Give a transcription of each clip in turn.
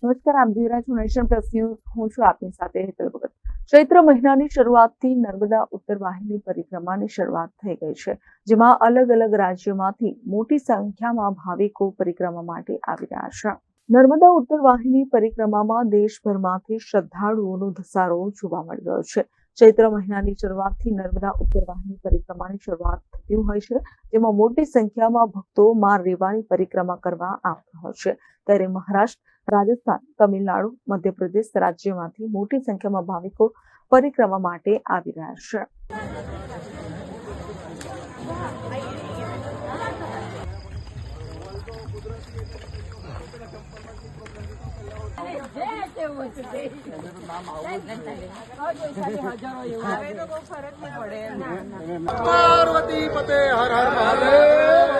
નમસ્કાર, આપ જોઈ રહ્યા છો નેશન પ્લસ ન્યૂઝ. હું છું આપની સાથે હેતલ ભગત. ચૈત્ર મહિનાની શરૂઆતથી નર્મદા ઉત્તર વાહિની પરિક્રમાની શરૂઆત થઈ ગઈ છે, જેમાં અલગ અલગ રાજ્યોમાંથી મોટી સંખ્યામાં ભાવિકો પરિક્રમા માટે આવી રહ્યા છે. નર્મદા ઉત્તર વાહિની પરિક્રમામાં દેશભરમાંથી શ્રદ્ધાળુઓનો ધસારો જોવા મળી રહ્યો છે. ચૈત્ર મહિનાની શરૂઆતથી નર્મદા ઉત્તર વાહિની પરિક્રમાની શરૂઆત થતી હોય છે, જેમાં મોટી સંખ્યામાં ભક્તો માં રેવાની પરિક્રમા કરવા આવી રહ્યા છે. ત્યારે મહારાષ્ટ્ર, રાજસ્થાન, તમિલનાડુ, મધ્યપ્રદેશ રાજ્યમાંથી મોટી સંખ્યામાં ભાવિકો પરિક્રમા માટે આવી રહ્યા છે. पार्वती पते हर हर महादेव।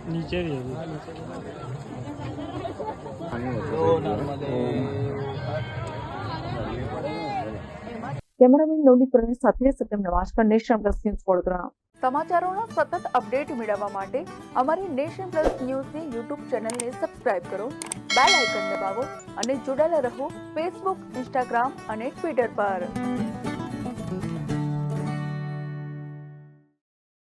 नीचे भी કેમેરામેન નવનીત પ્રવીણ સાથે Satyam Navajkar, nation plus news Vadodara. સમાચારોના સતત અપડેટ મેળવવા માટે અમારી નેશન પ્લસ ન્યૂઝની યુટ્યુબ ચેનલને સબસ્ક્રાઇબ કરો, બેલ આઇકન દબાવો અને જોડાયેલા રહો ફેસબુક, ઇન્સ્ટાગ્રામ અને ટ્વિટર પર.